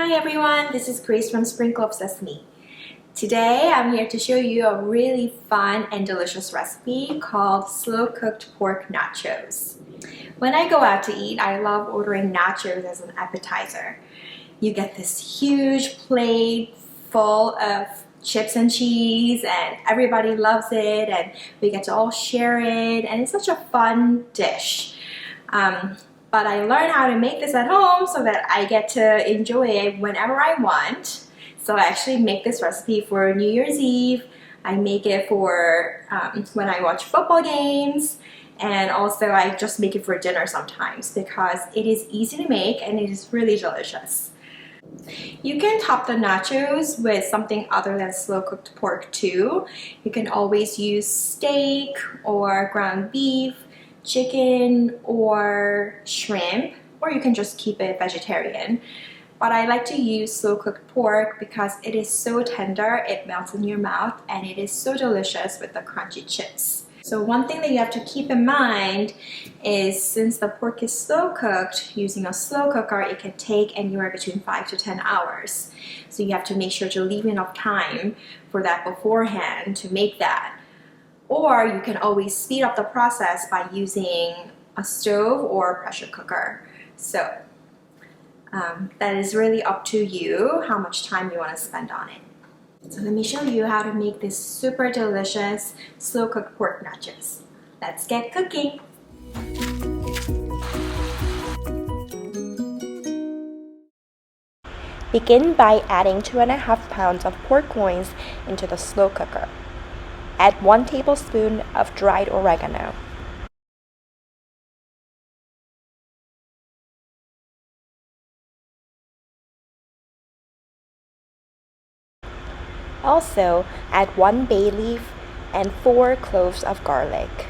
Hi everyone, this is Grace from Sprinkle of Sesame. Today I'm here to show you a really fun and delicious recipe called slow-cooked pork nachos. When I go out to eat, I love ordering nachos as an appetizer. You get this huge plate full of chips and cheese and everybody loves it and we get to all share it and it's such a fun dish. But I learned how to make this at home so that I get to enjoy it whenever I want. So I actually make this recipe for New Year's Eve. I make it for when I watch football games, and also I just make it for dinner sometimes because it is easy to make and it is really delicious. You can top the nachos with something other than slow-cooked pork too. You can always use steak or ground beef, chicken or shrimp, or you can just keep it vegetarian. But I like to use slow-cooked pork because it is so tender, it melts in your mouth, and it is so delicious with the crunchy chips. So one thing that you have to keep in mind is since the pork is slow cooked, using a slow cooker, it can take anywhere between 5 to 10 hours. So you have to make sure to leave enough time for that beforehand to make that. Or you can always speed up the process by using a stove or a pressure cooker. So that is really up to you how much time you want to spend on it. So let me show you how to make this super delicious slow-cooked pork nachos. Let's get cooking! Begin by adding 2.5 pounds of pork loins into the slow cooker. Add 1 tablespoon of dried oregano. Also, add 1 bay leaf and 4 cloves of garlic.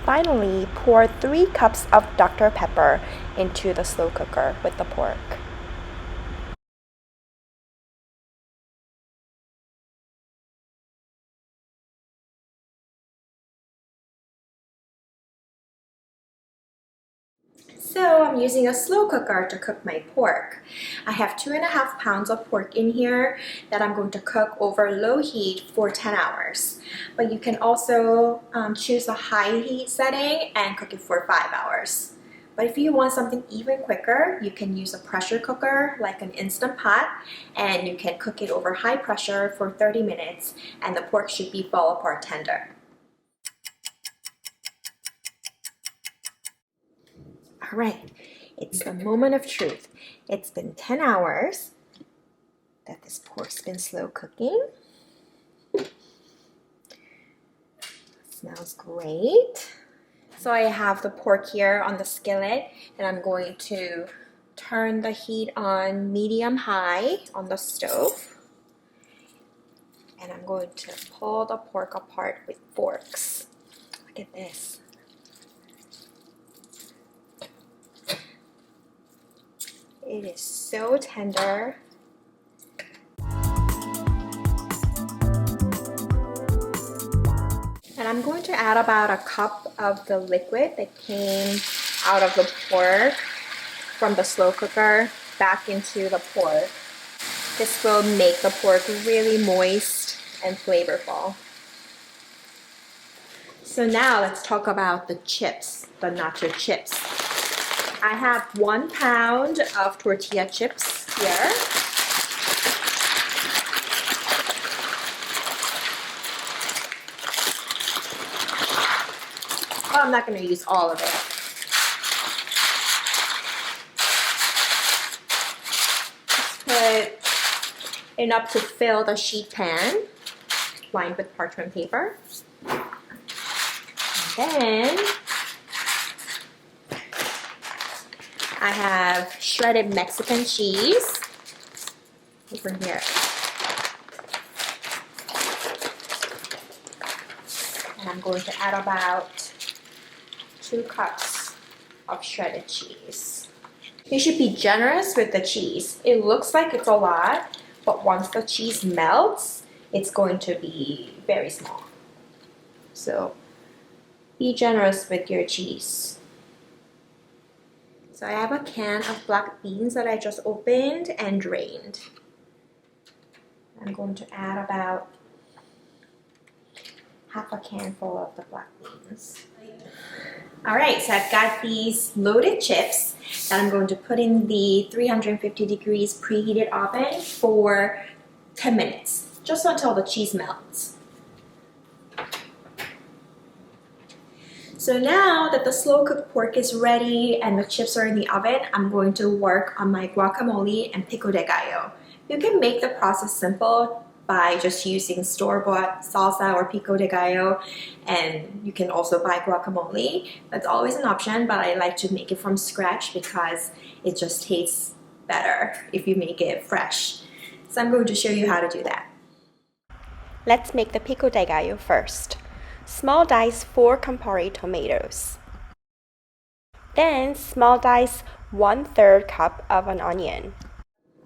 Finally, pour 3 cups of Dr. Pepper into the slow cooker with the pork. So I'm using a slow cooker to cook my pork. I have 2.5 pounds of pork in here that I'm going to cook over low heat for 10 hours. But you can also choose a high heat setting and cook it for 5 hours. But if you want something even quicker, you can use a pressure cooker like an Instant Pot, and you can cook it over high pressure for 30 minutes and the pork should be fall apart tender. All right, it's the moment of truth. It's been 10 hours that this pork's been slow cooking. Smells great. So I have the pork here on the skillet and I'm going to turn the heat on medium-high on the stove. And I'm going to pull the pork apart with forks. Look at this. It is so tender. And I'm going to add about a cup of the liquid that came out of the pork from the slow cooker back into the pork. This will make the pork really moist and flavorful. So now let's talk about the chips, the nacho chips. I have 1 pound of tortilla chips here. Well, I'm not going to use all of it. Just put enough to fill the sheet pan lined with parchment paper. And then I have shredded Mexican cheese over here. And I'm going to add about 2 cups of shredded cheese. You should be generous with the cheese. It looks like it's a lot, but once the cheese melts, it's going to be very small. So Be generous with your cheese. So I have a can of black beans that I just opened and drained. I'm going to add about half a can full of the black beans. Alright, so I've got these loaded chips that I'm going to put in the 350 degrees preheated oven for 10 minutes, just until the cheese melts. So now that the slow cooked pork is ready and the chips are in the oven, I'm going to work on my guacamole and pico de gallo. You can make the process simple by just using store-bought salsa or pico de gallo, and you can also buy guacamole. That's always an option, but I like to make it from scratch because it just tastes better if you make it fresh. So I'm going to show you how to do that. Let's make the pico de gallo first. Small dice 4 Campari tomatoes. Then small dice 1/3 cup of an onion.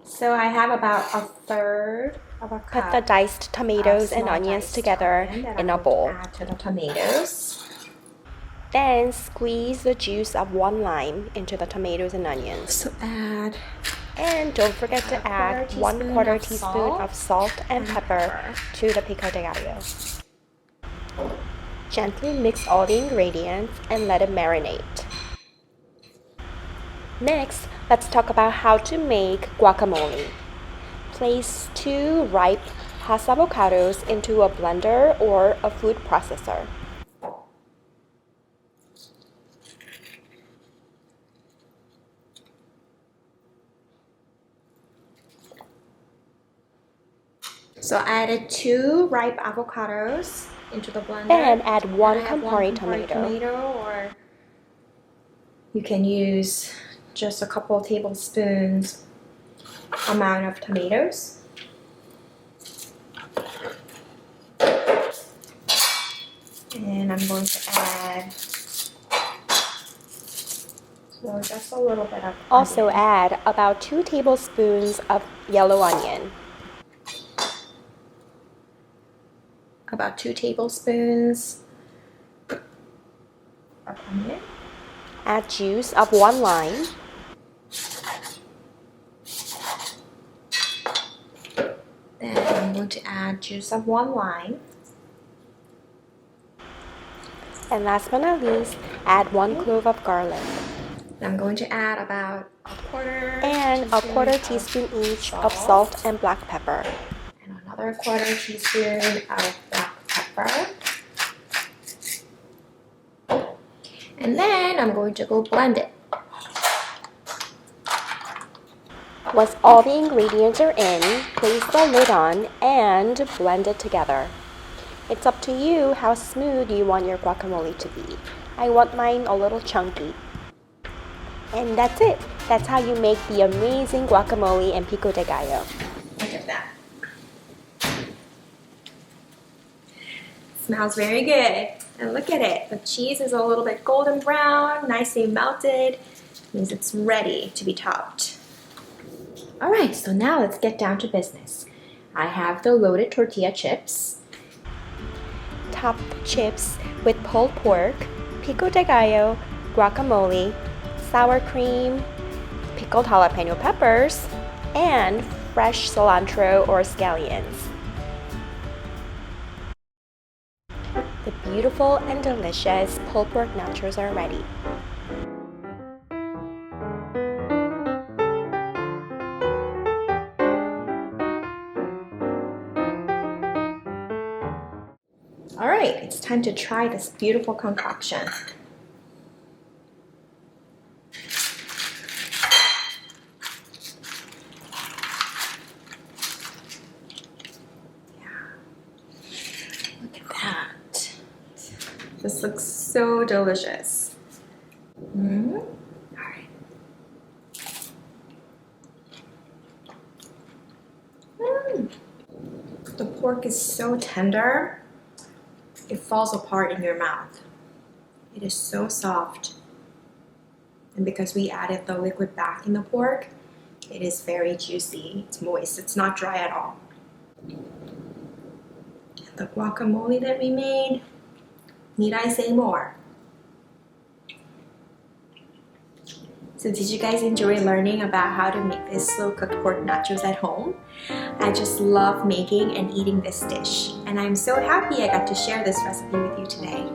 So I have about a third of a cup. Put the diced tomatoes and onions together in a bowl. Add to the tomatoes. Then squeeze the juice of 1 lime into the tomatoes and onions. So add. And don't forget to add 1/4 teaspoon of salt and pepper to the pico de gallo. Gently mix all the ingredients and let it marinate. Next, let's talk about how to make guacamole. Place 2 ripe avocados into a blender or a food processor. So I added 2 ripe avocados into the blender. Then add 1 Campari tomato. Or you can use just a couple tablespoons amount of tomatoes. And I'm going to add just a little bit of Also onion. add about 2 tablespoons of yellow onion. About 2 tablespoons of onion. Add juice of 1 lime. Then I'm going to add juice of 1 lime. And last but not least, add 1 clove of garlic. I'm going to add about a quarter teaspoon each of salt and black pepper. And another 1/4 teaspoon of black pepper. And then I'm going to go blend it. Once all the ingredients are in, place the lid on and blend it together. It's up to you how smooth you want your guacamole to be. I want mine a little chunky. And that's it. That's how you make the amazing guacamole and pico de gallo. Look at that. Smells very good. And look at it. The cheese is a little bit golden brown, nicely melted. Means it's ready to be topped. Alright, so now let's get down to business. I have the loaded tortilla chips. Top the chips with pulled pork, pico de gallo, guacamole, sour cream, pickled jalapeno peppers, and fresh cilantro or scallions. The beautiful and delicious pulled pork nachos are ready. Alright, it's time to try this beautiful concoction. Look at that. This looks so delicious. Alright. The pork is so tender, it falls apart in your mouth. It is so soft. And because we added the liquid back in the pork, it is very juicy. It's moist. It's not dry at all. The guacamole that we made, need I say more? So did you guys enjoy learning about how to make this slow-cooked pork nachos at home? I just love making and eating this dish, and I'm so happy I got to share this recipe with you today.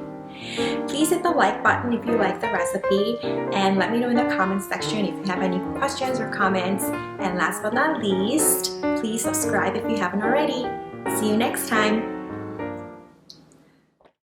Please hit the like button if you like the recipe, and let me know in the comments section if you have any questions or comments. And last but not least, please subscribe if you haven't already. See you next time.